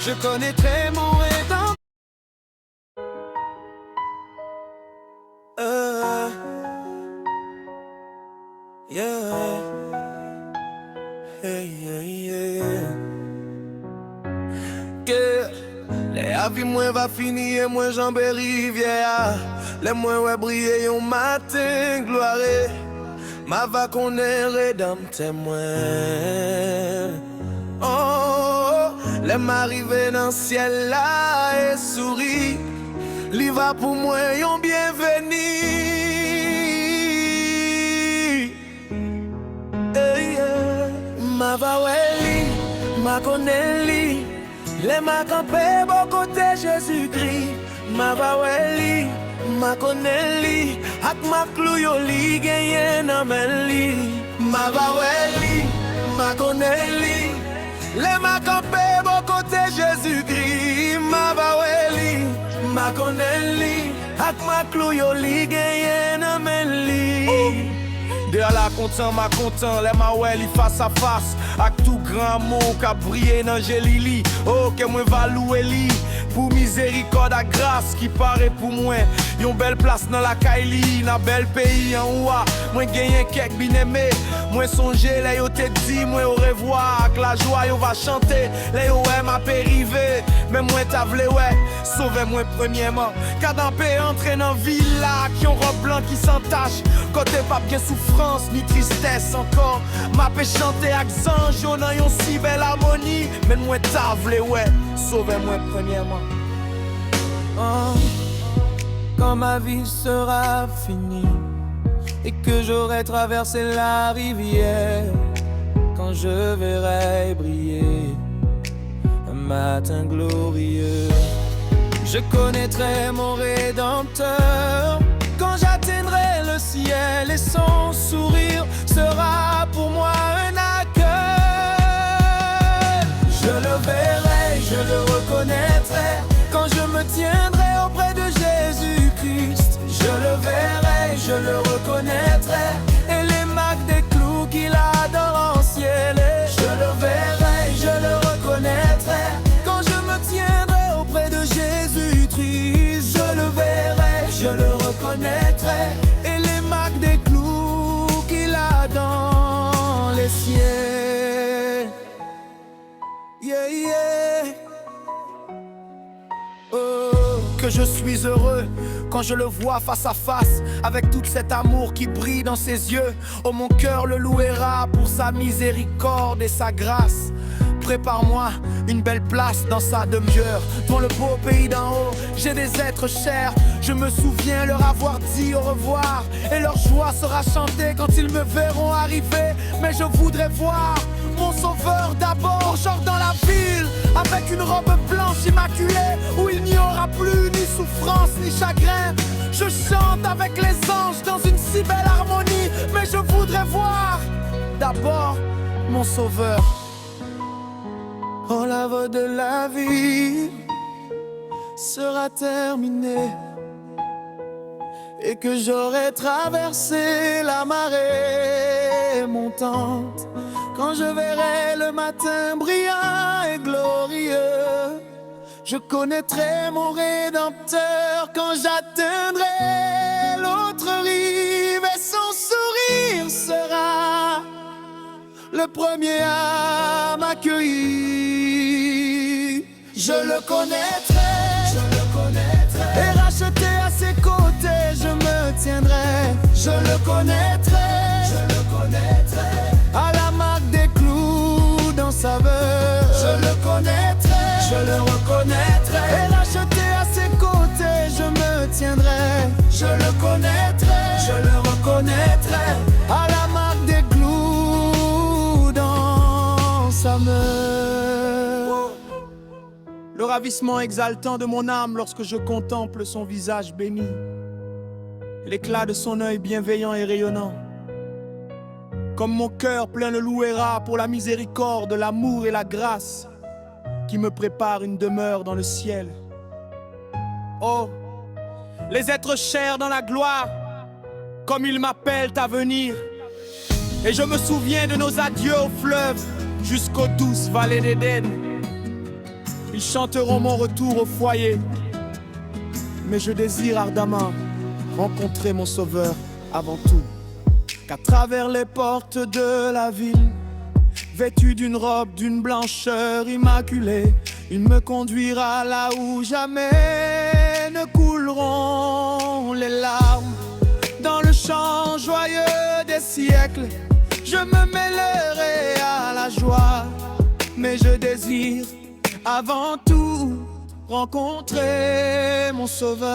Je connaîtrai mon rédempteur. Yeah. Hey, yeah, yeah. Que la vie moi va finir, moi j'en vais rivière. Les moi ouais briller un matin gloire. Ma va connaître rédempteur moi. Oh, les m'arriver dans le ciel là et sourit. Li va pour moi yon bienvenu. Hey, yeah. Ma va ouais li, ma connaît li. Les ma campé bon côté Jésus-Christ. Ma va ouais li, ma connaît li. Ak ma clou yo li genyen nan men li. Ma va ouais li, ma connaît li. Les ma campé bon côté Jésus-Christ. Ma va ouais li, ma connaît li. Ak ma clou yo li genyen nan men li. De la content, ma content, les ma ouais li face à face. Ak tout grand mot qu'a brillé dans Jelili. Oh que moi va louer li. Pour miséricorde à grâce qui paraît pour moi. Yon belle place dans la Kaili, dans bel pays en oua. Moi gagné quelques bien aimé. Moi songer, là yo te dit, moi au revoir. Avec la joie yo va chanter, là yo ouais m'a périvé. Mais moi t'as vle ouais, sauvez-moi premièrement. Cadapé entrer dans ville là, qui ont robe blanc qui s'entache. Côté pas bien souffrance, ni tristesse encore. M'a fait chanter avec zange, yo dans yon si belle harmonie. Mais moi t'as vle ouais, sauvez-moi premièrement. Oh. Quand ma vie sera finie et que j'aurai traversé la rivière, quand je verrai briller un matin glorieux, je connaîtrai mon Rédempteur. Quand j'atteindrai le ciel et son sourire sera pour moi un accueil. Je le verrai, je le reconnaîtrai quand je me tiendrai auprès de Jésus-Christ. Je le verrai, je le reconnaîtrai, et les marques des clous qu'il a dans l'anciel. Je le verrai, je le reconnaîtrai quand je me tiendrai auprès de Jésus-Christ. Je le verrai, je le reconnaîtrai, et les marques des clous qu'il a dans les ciels. Yeah, yeah. Oh, que je suis heureux quand je le vois face à face, avec tout cet amour qui brille dans ses yeux. Oh, mon cœur le louera pour sa miséricorde et sa grâce. Prépare-moi une belle place dans sa demeure, dans le beau pays d'en haut. J'ai des êtres chers, je me souviens leur avoir dit au revoir, et leur joie sera chantée quand ils me verront arriver. Mais je voudrais voir mon sauveur d'abord, genre dans la ville, avec une robe blanche immaculée, où il n'y aura plus ni souffrance ni chagrin. Je chante avec les anges dans une si belle harmonie, mais je voudrais voir d'abord mon sauveur. Oh, la voie de la vie sera terminée, et que j'aurai traversé la marée montante. Quand je verrai le matin brillant et glorieux, je connaîtrai mon Rédempteur. Quand j'atteindrai l'autre rive, et son sourire sera le premier à m'accueillir. Je le connaîtrai, et racheté à ses côtés, je me tiendrai. Je le connaîtrai, à la marque des clous dans sa veuve. Je le connaîtrai, je le reconnaîtrai, et racheté à ses côtés, je me tiendrai. Je le connaîtrai, je le reconnaîtrai, à la marque des clous dans sa veuve. Le ravissement exaltant de mon âme lorsque je contemple son visage béni, l'éclat de son œil bienveillant et rayonnant. Comme mon cœur plein le louera pour la miséricorde, l'amour et la grâce qui me prépare une demeure dans le ciel. Oh, les êtres chers dans la gloire, comme ils m'appellent à venir. Et je me souviens de nos adieux au fleuve jusqu'aux douces vallées d'Éden. ils chanteront mon retour au foyer. Mais je désire ardemment rencontrer mon sauveur avant tout. Qu'à travers les portes de la ville, vêtu d'une robe d'une blancheur immaculée, il me conduira là où jamais ne couleront les larmes. Dans le chant joyeux des siècles, je me mêlerai à la joie. Mais je désire avant tout rencontrer mon sauveur.